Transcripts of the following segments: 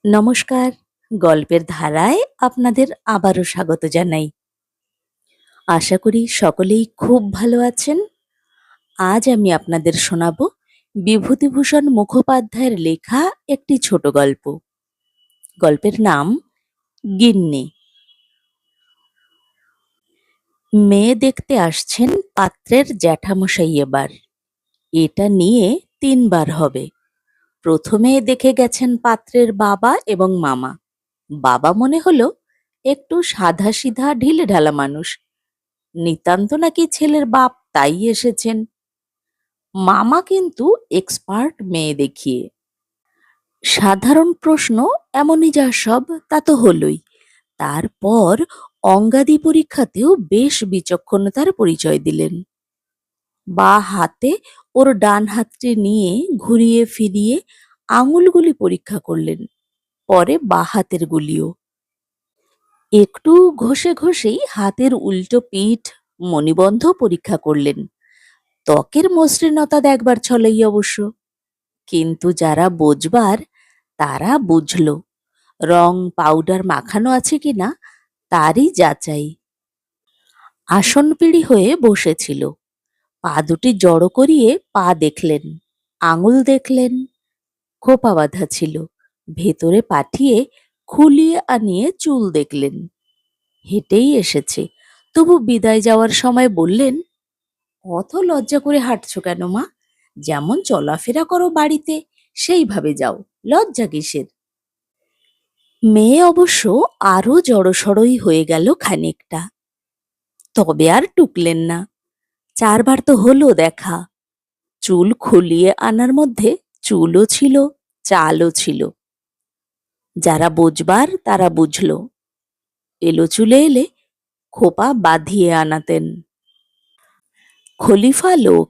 নমস্কার। গল্পের ধারায় আপনাদের আবারও স্বাগত জানাই। আশা করি সকলেই খুব ভালো আছেন। আজ আমি আপনাদের শোনাব বিভূতিভূষণ মুখোপাধ্যায়ের লেখা একটি ছোট গল্প। গল্পের নাম গিন্নি। মেয়ে দেখতে আসছেন পাত্রের জ্যাঠামশাই এবার। এটা নিয়ে ৩ বার হবে। প্রথমে দেখে গেছেন পাত্রের বাবা এবং মামা। বাবা মনে হলো একটু সাধাসিধা ঢিলেঢালা মানুষ। নিতান্ত নাকি ছেলের বাপ, তাই এসেছেন। মামা কিন্তু এক্সপার্ট মেয়ে দেখিয়ে। সাধারণ প্রশ্ন এমনই যা সব, তা তো হলোই। তারপর অঙ্গাদি পরীক্ষাতেও বেশ বিচক্ষণতার পরিচয় দিলেন। বা হাতে ওর ডান হাতটি নিয়ে ঘুরিয়ে ফিরিয়ে আঙুলগুলি পরীক্ষা করলেন, পরে বা হাতের গুলিও। একটু ঘষে ঘষেই হাতের উল্টো পিঠ মণিবন্ধ পরীক্ষা করলেন। ত্বকের মসৃণতা দেখবার ছলেই অবশ্য। কিন্তু যারা বোঝবার তারা বুঝল, রং পাউডার মাখানো আছে কিনা তারই যাচাই। আসনপিড়ি হয়ে বসেছিল। পা দুটি জড়ো করিয়ে পা দেখলেন, আঙুল দেখলেন। খোপা বাঁধা ছিল, ভেতরে পাঠিয়ে খুলিয়ে আনিয়ে চুল দেখলেন। হেঁটেই এসেছে, তবু বিদায় যাওয়ার সময় বললেন, অত লজ্জা করে হাঁটছো কেন মা? যেমন চলাফেরা করো বাড়িতে সেইভাবে যাও, লজ্জা কিসের? মেয়ে অবশ্য আরো জড়সড়ই হয়ে গেল খানিকটা। তবে আর টুকলেন না। ৪ বার তো হলো দেখা। চুল খুলিয়ে আনার মধ্যে চুলও ছিল, চালও ছিল। যারা বুঝবার তারা বুঝল। এলো চুলে এলে খোপা বাঁধিয়ে আনাতেন। খলিফা লোক।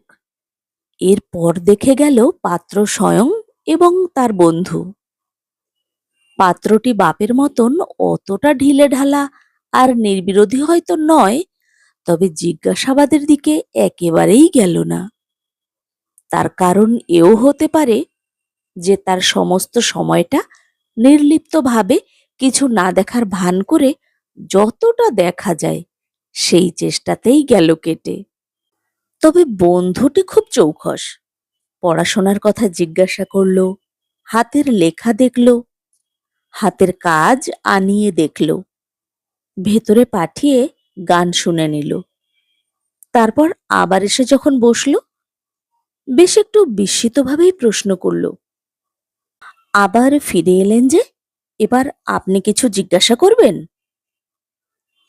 এরপর দেখে গেল পাত্র স্বয়ং এবং তার বন্ধু। পাত্রটি বাপের মতন অতটা ঢিলেঢালা আর নির্বিরোধী হয়তো নয়, তবে জিজ্ঞাসাবাদের দিকে একেবারেই গেল না। তার কারণ এও হতে পারে যে তার সমস্ত সময়টা নির্লিপ্তভাবে কিছু না দেখার ভান করে যতটা দেখা যায় সেই চেষ্টাতেই গেল কেটে। তবে বন্ধুটি খুব চৌখস। পড়াশোনার কথা জিজ্ঞাসা করল, হাতের লেখা দেখল, হাতের কাজ আনিয়ে দেখল, ভেতরে পাঠিয়ে গান শুনে নিল। তারপর আবার এসে যখন বসল, বেশ একটু বিস্মিতভাবেই প্রশ্ন করল, আবার ফিরে এলেন যে, এবার আপনি কিছু জিজ্ঞাসা করবেন?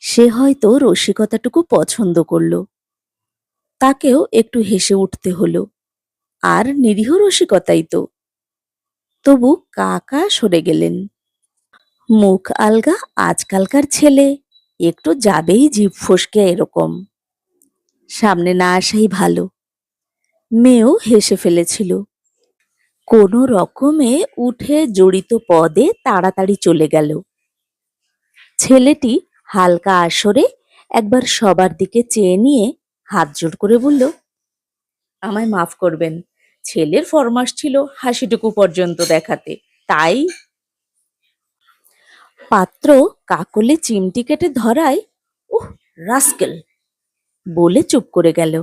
সে হয়তো রসিকতাটুকু পছন্দ করল। তাকেও একটু হেসে উঠতে হলো। আর নিরীহ রসিকতাই তো। তবু কাকা সরে গেলেন। মুখ আলগা আজকালকার ছেলে, একটু যাবেই জিভ ফসকে এরকম। সামনে না আসাই ভালো। মেয়েও হেসে ফেলেছিল। কোনো রকমে উঠে জড়িত পদে তাড়াতাড়ি চলে গেল। ছেলেটি হালকা আসরে একবার সবার দিকে চেয়ে নিয়ে হাত জোড় করে বলল, আমায় মাফ করবেন, ছেলের ফরমাস ছিল হাসিটুকু পর্যন্ত দেখাতে, তাই। পাত্র কাকলে চিমটি কেটে ধরায়, উহ, রাস্কেল বলে চুপ করে গেল।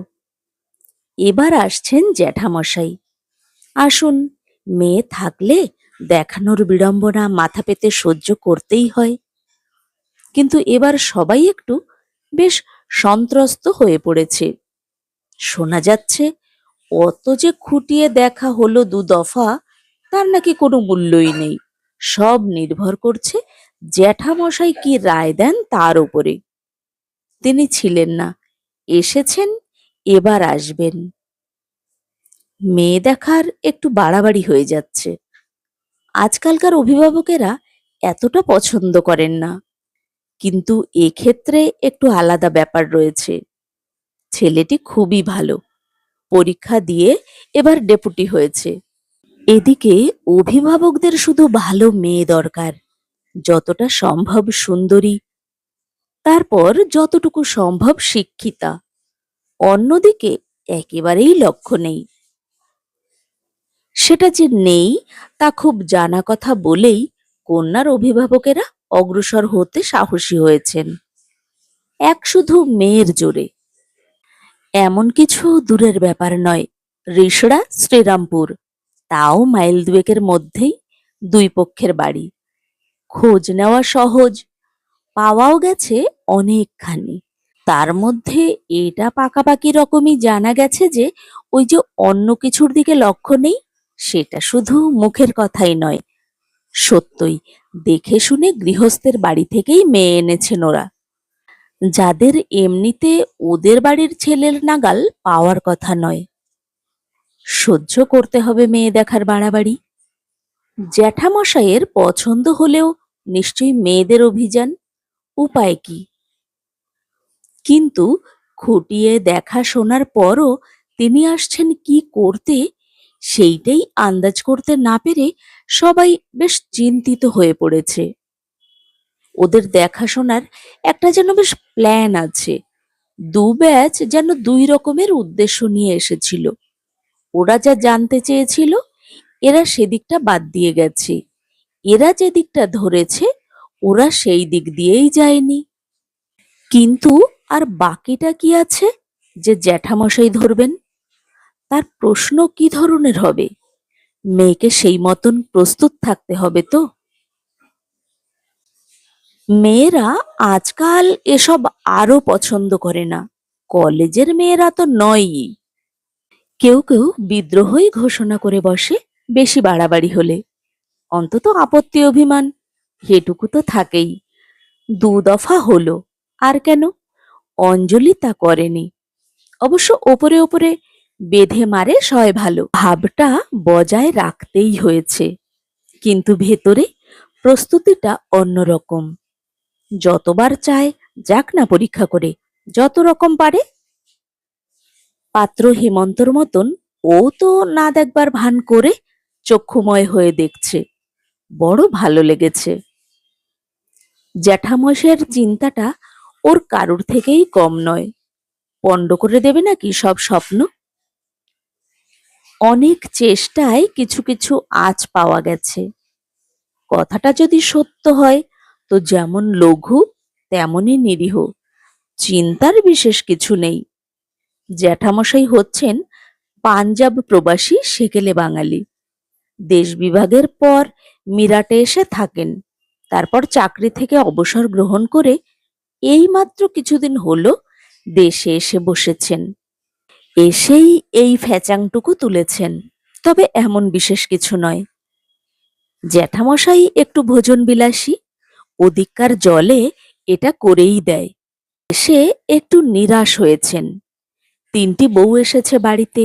এবার আসছেন জ্যাঠামশাই। আসুন, মেয়ে থাকলে দেখানোর বিড়ম্বনা মাথা পেতে সহ্য করতেই হয়। কিন্তু এবার সবাই একটু বেশ সন্ত্রস্ত হয়ে পড়েছে। শোনা যাচ্ছে অত যে খুঁটিয়ে দেখা হলো ২ দফা, তার নাকি কোনো মূল্যই নেই। সব নির্ভর করছে জ্যাঠামশাই কি রায় দেন তার উপরে। তিনি ছিলেন না, এসেছেন, এবার আসবেন। মেয়ে দেখার একটু বাড়াবাড়ি হয়ে যাচ্ছে। আজকালকার অভিভাবকেরা এতটা পছন্দ করেন না। কিন্তু এক্ষেত্রে একটু আলাদা ব্যাপার রয়েছে। ছেলেটি খুবই ভালো, পরীক্ষা দিয়ে এবার ডেপুটি হয়েছে। এদিকে অভিভাবকদের শুধু ভালো মেয়ে দরকার, যতটা সম্ভব সুন্দরী, তারপর যতটুকু সম্ভব শিক্ষিতা। অন্যদিকে একেবারেই লক্ষ্য নেই। সেটা যে নেই তা খুব জানা কথা বলেই কন্যার অভিভাবকেরা অগ্রসর হতে সাহসী হয়েছেন, এক শুধু মেয়ের জোরে। এমন কিছু দূরের ব্যাপার নয়, রিষড়া শ্রীরামপুর, তাও মাইল দুয়েকের মধ্যেই দুই পক্ষের বাড়ি। খোঁজ নেওয়া সহজ, পাওয়াও গেছে অনেকখানি। তার মধ্যে এটা পাকাপাকি রকমই জানা গেছে যে ওই যে অন্য কিছুর দিকে লক্ষ্য নেই, সেটা শুধু মুখের কথাই নয়, সত্যই দেখে শুনে গৃহস্থের বাড়ি থেকেই মেয়ে এনেছেন ওরা, যাদের এমনিতে ওদের বাড়ির ছেলের নাগাল পাওয়ার কথা নয়। সহ্য করতে হবে মেয়ে দেখার বাড়াবাড়ি। জ্যাঠামশাইয়ের পছন্দ হলেও নিশ্চয়ই মেয়েদের অভিযান, উপায় কি? কিন্তু খুঁটিয়ে দেখা শোনার পরও তিনি আসছেন কি করতে, সেইটাই আন্দাজ করতে না পেরে সবাই বেশ চিন্তিত হয়ে পড়েছে। ওদের দেখাশোনার একটা যেন বেশ প্ল্যান আছে। দু ব্যাচ যেন দুই রকমের উদ্দেশ্য নিয়ে এসেছিল। ওরা যা জানতে চেয়েছিল, এরা সেদিকটা বাদ দিয়ে গেছে। এরা যে দিকটা ধরেছে, ওরা সেই দিক দিয়েই যায়নি। কিন্তু আর বাকিটা কি আছে যে জ্যাঠামশাই ধরবেন? তার প্রশ্ন কি ধরনের হবে? মেয়েকে সেই মতন প্রস্তুত থাকতে হবে তো। মেয়েরা আজকাল এসব আরো পছন্দ করে না, কলেজের মেয়েরা তো নয়ই। কেউ কেউ বিদ্রোহই ঘোষণা করে বসে বেশি বাড়াবাড়ি হলে। অন্তত আপত্তি অভিমান এটুকু তো থাকেই। দু দফা হলো, আর কেন? অঞ্জলি তা করেনি। অবশ্য ওপরে ওপরে বেঁধে মারে সয় ভালো ভাবটা বজায় রাখতেই হয়েছে, কিন্তু ভেতরে প্রস্তুতিটা অন্যরকম। যতবার চায় যাক না পরীক্ষা করে, যত রকম পারে। পাত্র হেমন্তর মতন ও তো না দেখবার ভান করে চক্ষুময় হয়ে দেখছে, বড় ভালো লেগেছে। জ্যাঠামশাইয়ের চিন্তাটা ওর কারুর থেকেই কম নয়। পণ্ড করে দেবে নাকি সব স্বপ্ন? অনেক চেষ্টায় কিছু কিছু আঁচ পাওয়া গেছে। কথাটা যদি সত্য হয় তো যেমন লঘু তেমনই নিরীহ, চিন্তার বিশেষ কিছু নেই। জ্যাঠামশাই হচ্ছেন পাঞ্জাব প্রবাসী সেকেলে বাঙালি। দেশ বিভাগের পর মিরাটে এসে থাকেন, তারপর চাকরি থেকে অবসর গ্রহণ করে এইমাত্র কিছুদিন হলো দেশে এসে বসেছেন। এসেই এই ফ্যাচাংটুকু তুলেছেন, তবে এমন বিশেষ কিছু নয়। জ্যাঠামশাই একটু ভোজন বিলাসী, ওদিককার জলে এটা করেই দেয়। সে একটু নিরাশ হয়েছেন। তিনটি বউ এসেছে বাড়িতে,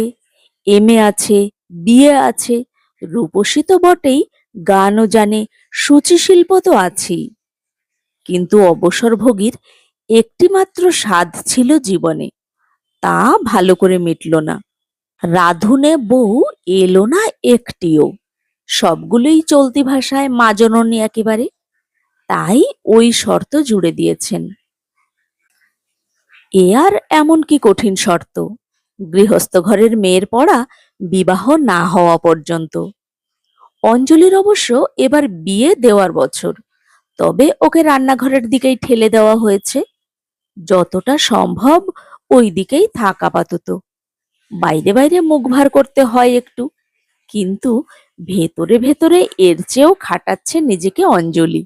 এমএ আছে, বিয়ে আছে, রূপসী তো বটেই, গানও জানে, সূচিশিল্প তো আছেই। কিন্তু অবসরভোগীর একটি মাত্র স্বাদ ছিল জীবনে, তা ভালো করে মিটল না। রাঁধুনে বউ এলো না একটিও, সবগুলোই চলতি ভাষায় মা জননী একেবারে। তাই ওই শর্ত জুড়ে দিয়েছেন। এ আর এমন কি কঠিন শর্ত? গৃহস্থ ঘরের মেয়ের পড়া বিবাহ না হওয়া পর্যন্ত। অঞ্জলির অবশ্য এবার বিয়ে দেওয়ার বছর, তবে ওকে রান্নাঘরের দিকেই ঠেলে দেওয়া হয়েছে। যতটা সম্ভব ওই দিকেই থাক আপাতত। বাইরে বাইরে মুখ ভার করতে হয় একটু, কিন্তু ভেতরে ভেতরে এর চেয়েও খাটাচ্ছে নিজেকে অঞ্জলি।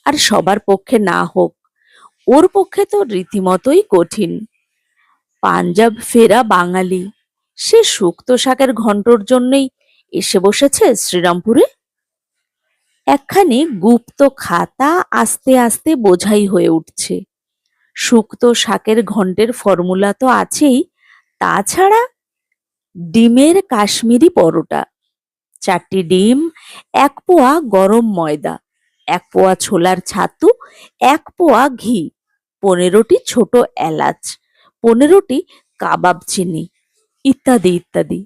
আর সবার পক্ষে না হোক, ওর পক্ষে তো রীতিমতোই কঠিন। পাঞ্জাব ফেরা বাঙালি, সে শুক্তো শাকের ঘন্টর জন্যই এসে বসেছে শ্রীরামপুরে। একখানি গুপ্ত খাতা আস্তে আস্তে বোঝাই হয়ে উঠছে। শুক্তো শাকের ঘন্টের ফর্মুলা তো আছেই, তাছাড়া ডিমের কাশ্মীরি পরোটা, 4টি ডিম, 1 পোয়া গরম ময়দা, 1 পোয়া ছোলার ছাতু, 1 পোয়া ঘি, 15টি ছোট এলাচ, 15টি কাবাব চিনি, ইত্যাদি ইত্যাদি।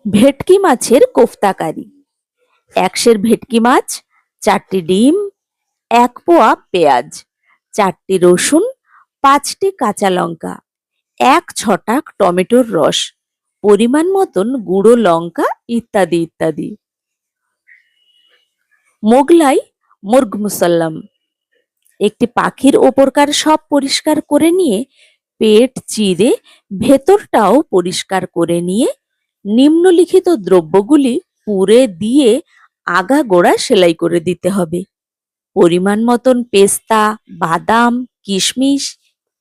ভেটকি মাছের কোফতা কারি, 1 সের ভেটকি মাছ, 4টি ডিম, 1 পোয়া পেঁয়াজ, 4টি রসুন, 5টি কাঁচা লঙ্কা, 1 ছটাক টমেটোর রস, পরিমাণ মতন গুঁড়ো লঙ্কা, ইত্যাদি ইত্যাদি। মোগলাই মুর্গ মুসাল্লাম। একটি পাখির ওপরকার সব পরিষ্কার করে নিয়ে পেট চিরে ভেতরটাও পরিষ্কার করে নিয়ে নিম্নলিখিত দ্রব্যগুলি পুরে দিয়ে আগাগোড়া সেলাই করে দিতে হবে। পরিমাণ মতন পেস্তা, বাদাম, কিশমিশ,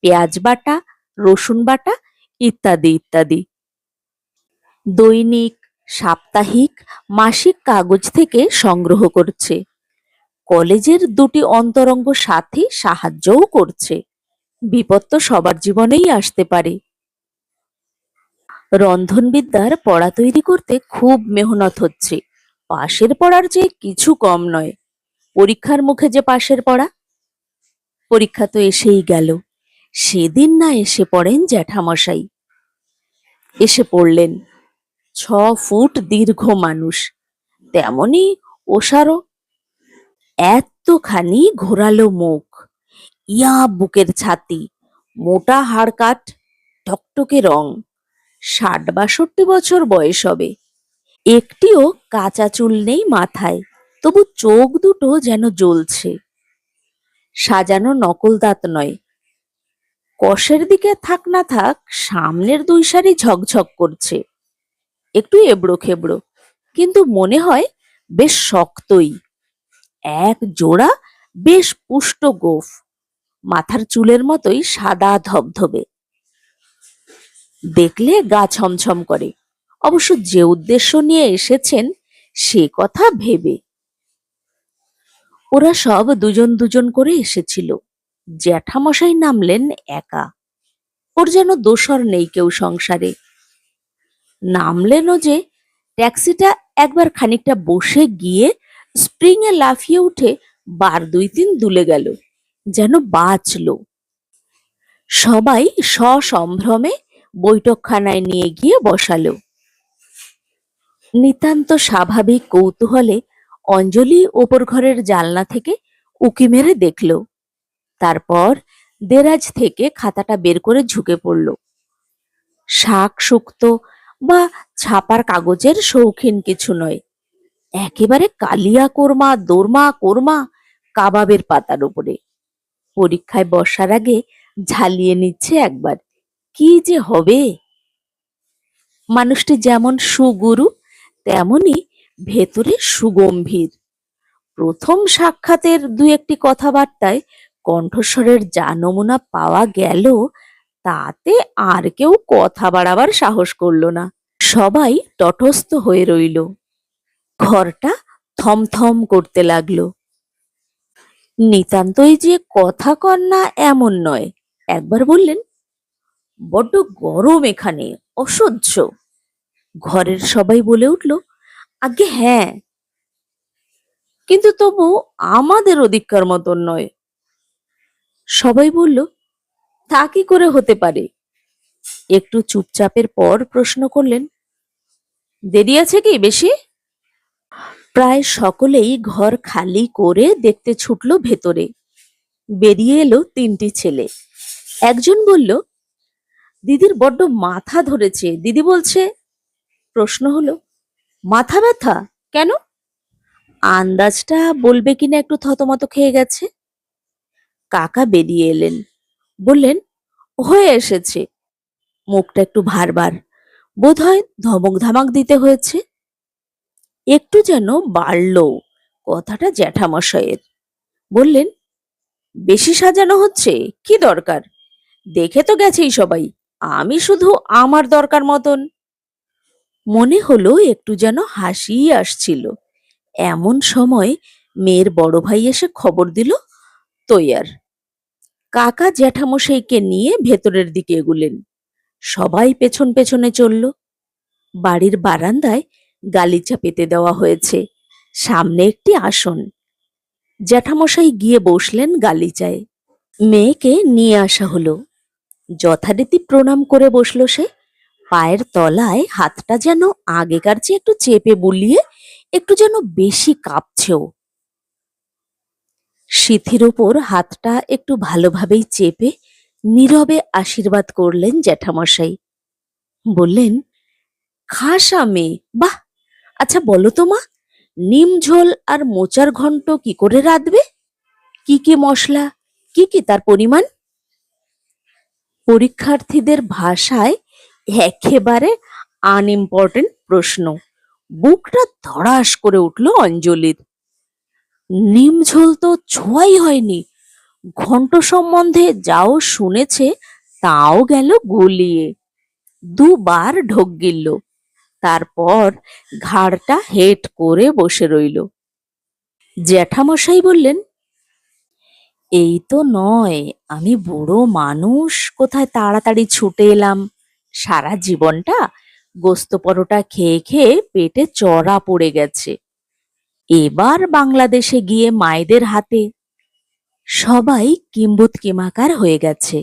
পেঁয়াজ বাটা, রসুন বাটা ইত্যাদি ইত্যাদি। দৈনিক, সাপ্তাহিক, মাসিক কাগজ থেকে সংগ্রহ করছে। কলেজের দুটি অন্তরঙ্গ সাথী সাহায্যও করছে। বিপদ তো সবার জীবনেই আসতে পারে। রন্ধনবিদ্যার পড়া তৈরি করতে খুব মেহনত হচ্ছে। পাশের পড়ার চেয়ে কিছু কম নয়। পরীক্ষার মুখে যে পাশের পড়া। পরীক্ষা তো এসেই গেল। সেদিন না এসে পড়েন জ্যাঠামশাই। এসে পড়লেন। 6 ফুট দীর্ঘ মানুষ, তেমনি ওসারও। এতখানি ঘোরালো মুখ, ইয়া বুকের ছাতি, মোটা হাড়কাট, টকটকে রং। 60-62 বয়স হবে। একটিও কাঁচা চুল নেই মাথায়, তবু চোখ দুটো যেন জ্বলছে। সাজানো নকল দাঁত নয়। কষের দিকে থাক না থাক সামনের 2 সারি ঝকঝক করছে। একটু এবড়ো খেবড়ো, কিন্তু মনে হয় বেশ শক্তই। এক জোড়া বেশ পুষ্ট গোঁফ, মাথার চুলের মতোই সাদা ধবধবে। দেখলে গা ছমছম করে। অবশ্য যে উদ্দেশ্য নিয়ে এসেছেন সে কথা ভেবে। ওরা সব দুজন দুজন করে এসেছিল। জ্যাঠামশাই নামলেন একা। ওর যেন দোসর নেই কেউ সংসারে। নামলেনও যে, ট্যাক্সিটা একবার খানিকটা বসে গিয়ে স্প্রিং এ লাফিয়ে উঠে বার 2-3 দুলে গেল, যেন বাঁচল। সবাই সসম্ভ্রমে বৈঠকখানায় নিয়ে গিয়ে বসালো। নিতান্ত স্বাভাবিক কৌতূহলে অঞ্জলি ওপর ঘরের জানলা থেকে উঁকি মেরে দেখল। তারপর দেরাজ থেকে খাতাটা বের করে ঝুঁকে পড়ল। শাক শুক্তো বা ছাপার কাগজের শৌখিন কিছু নয়, একেবারে কালিয়া কোরমা, দোরমা কোরমা, কাবাবের পাতার উপরে। পরীক্ষায় বসার আগে ঝালিয়ে নিচ্ছে একবার। কি যে হবে! মানুষটি যেমন সুগুরু তেমনি ভেতরে সুগম্ভীর। প্রথম সাক্ষাতের 2-1টি কথাবার্তায় কণ্ঠস্বরের যা নমুনা পাওয়া গেল, তাতে আর কেউ কথা বাড়াবার সাহস করল না। সবাই তটস্থ হয়ে রইল। ঘরটা থমথম করতে লাগলো। নিতান্তই যে কথা কন না এমন নয়। একবার বললেন, বড্ড গরম এখানে, অসহ্য। ঘরের সবাই বলে উঠল, আজ্ঞে হ্যাঁ, কিন্তু তবু আমাদের ওদিককার মতন নয়। সবাই বলল, তা কি করে হতে পারে? একটু চুপচাপের পর প্রশ্ন করলেন, দেরি আছে কি বেশি? প্রায় সকলেই ঘর খালি করে দেখতে ছুটল ভেতরে। বেরিয়ে এলো 3টি ছেলে। একজন বলল, দিদির বড্ড মাথা ধরেছে, দিদি বলছে। প্রশ্ন হলো, মাথা ব্যথা কেন? আন্দাজটা বলবে কিনা একটু থতমত খেয়ে গেছে। কাকা বেরিয়ে এলেন, বললেন, হয়ে এসেছে। মুখটা একটু ভারবার, বোধহয় ধমক ধামাক দিতে হয়েছে। একটু যেন বাড়ল কথাটা জ্যাঠামশাইয়ের। বললেন, বেশি সাজানো হচ্ছে, কি দরকার? দেখে তো গেছেই সবাই, আমি শুধু আমার দরকার মতন। মনে হলো একটু যেন হাসিই আসছিল। এমন সময় মেয়ের বড় ভাই এসে খবর দিল, তৈয়ার। কাকা জ্যাঠামশাইকে নিয়ে ভেতরের দিকে এগুলেন। সবাই পেছন পেছনে চলল। বাড়ির বারান্দায় গালিচা পেতে দেওয়া হয়েছে, সামনে একটি আসন। জ্যাঠামশাই গিয়ে বসলেন গালিচায়। মেয়েকে নিয়ে আসা হলো। যথারীতি প্রণাম করে বসল সে। পায়ের তলায় হাতটা যেন আগেকার চেয়ে একটু চেপে বুলিয়ে একটু যেন বেশি কাঁপছেও। সিথির ওপর হাতটা একটু ভালোভাবেই চেপে নীরবে আশীর্বাদ করলেন জ্যাঠামশাই। বললেন, খাসা মেয়ে, বাহ! আচ্ছা বলো তো মা, নিম ঝোল আর মোচার ঘন্ট কি করে রাঁধবে? কি কি মশলা, কি কি তার পরিমাণ? পরীক্ষার্থীদের ভাষায় একেবারে আনইম্পর্টেন্ট প্রশ্ন। বুকটা ধড়াস করে উঠল অঞ্জলির। নিম ঝোল তো ছোঁয়াই হয়নি, ঘন্ট সম্বন্ধে যাও শুনেছে তাও গেল গুলিয়ে। দুবার ঢোক গিলল, তারপর ঘাড়টা হেট করে বসে রইল। জ্যাঠামশাই বললেন, এই তো নয়, আমি বুড়ো মানুষ, কোথায় তাড়াতাড়ি ছুটে এলাম। সারা জীবনটা গোস্ত পরোটা খেয়ে খেয়ে পেটে চড়া পড়ে গেছে। এবার বাংলাদেশে গিয়ে মায়েদের হাতে। সবাই কিম্ভূত কিমাকার হয়ে গেছে।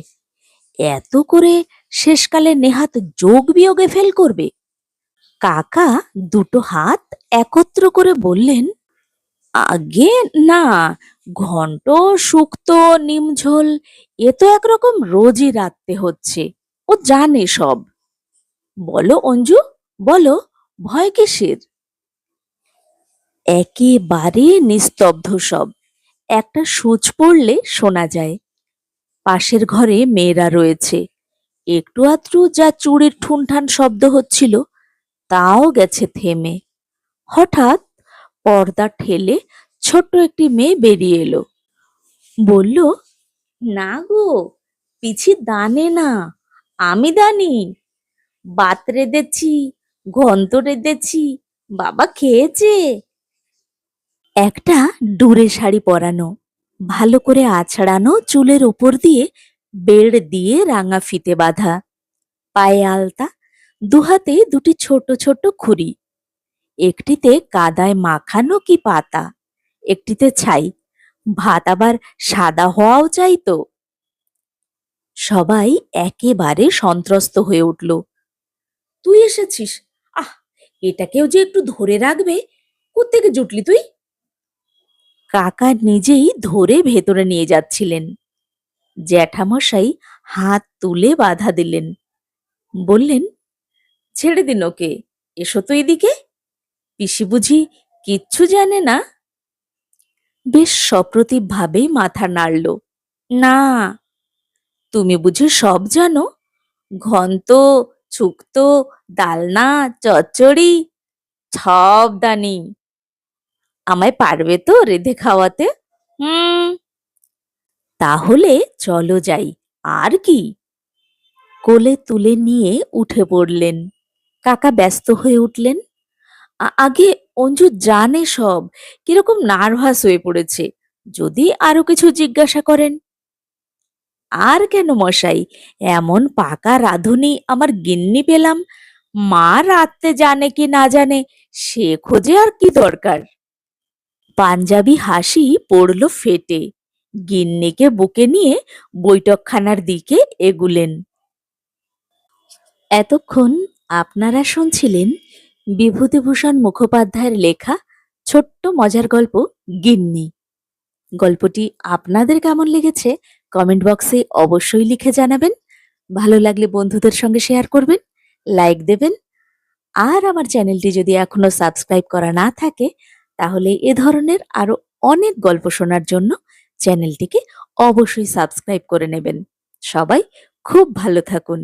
এত করে শেষকালে নেহাত যোগ বিয়োগে ফেল করবে? কাকা দুটো হাত একত্র করে বললেন, আগে না, ঘন্ট, শুক্তো, নিমঝোল এ তো একরকম রোজই রাঁধতে হচ্ছে, ও জানে সব। বলো অঞ্জু, বলো, ভয় কিসের? একেবারে নিস্তব্ধ সব। একটা সুচ পড়লে শোনা যায়। পাশের ঘরে মেয়েরা রয়েছে, একটু আধটু যা চুড়ির ঠুনঠান শব্দ হচ্ছিল তাও গেছে থেমে। হঠাৎ পর্দা ঠেলে ছোট্ট একটি মেয়ে বেরিয়ে এলো। বলল, না গো, পিছি দানে না, আমি দানি। বাত রেঁধেছি, ঘন্ট রেঁধেছি, বাবা খেয়েছে। একটা ডুরে শাড়ি পরানো, ভালো করে আছড়ানো চুলের উপর দিয়ে বেড় দিয়ে রাঙা ফিতে বাঁধা, পায়ে আলতা, দুহাতে দুটি ছোট ছোট খুরি। একটিতে কাদায় মাখানো কি পাতা, একটিতে ছাই। ভাত আবার সাদা হওয়াও চাই তো। সবাই একেবারে সন্ত্রস্ত হয়ে উঠল। তুই এসেছিস? আহ, এটাকেও যে একটু ধরে রাখবে, কোত্থেকে জুটলি তুই? কাকা নিজেই ধরে ভেতরে নিয়ে যাচ্ছিলেন। জ্যাঠামশাই হাত তুলে বাধা দিলেন, বললেন, ছেড়ে দিন ওকে, এসো তো এদিকে। পিসি বুঝি কিচ্ছু জানে না? বেশ সপ্রতিভ ভাবেই মাথা নাড়ল। না, তুমি বুঝি সব জানো? ঘন্ট, শুক্তো, ডালনা, চচ্চড়ি সব দানি। আমায় পারবে তো রেঁধে খাওয়াতে? হুম। তাহলে চলো যাই, আর কি। কোলে তুলে নিয়ে উঠে পড়লেন। কাকা ব্যস্ত হয়ে উঠলেন, আগে অঞ্জু জানে সব, কিরকম নার্ভাস হয়ে পড়েছে, যদি আরো কিছু জিজ্ঞাসা করেন। আর কেন মশাই, এমন পাকা রাঁধুনি আমার গিন্নি পেলাম, মা রাঁধতে জানে কি না জানে সে খোঁজে আর কি দরকার। পাঞ্জাবি হাসি পড়ল ফেটে। গিন্নিকে বুকে নিয়ে বৈঠকখানার দিকে এগুলেন। এতক্ষণ আপনারা শুনছিলেন বিভূতিভূষণ মুখোপাধ্যায়ের লেখা ছোট্ট মজার গল্প গিন্নি। গল্পটি আপনাদের কেমন লেগেছে কমেন্ট বক্সে অবশ্যই লিখে জানাবেন। ভালো লাগলে বন্ধুদের সঙ্গে শেয়ার করবেন, লাইক দেবেন। আর আমার চ্যানেলটি যদি এখনো সাবস্ক্রাইব করা না থাকে তাহলে এ ধরনের আরো অনেক গল্প শোনার জন্য চ্যানেলটিকে অবশ্যই সাবস্ক্রাইব করে নেবেন। সবাই খুব ভালো থাকুন।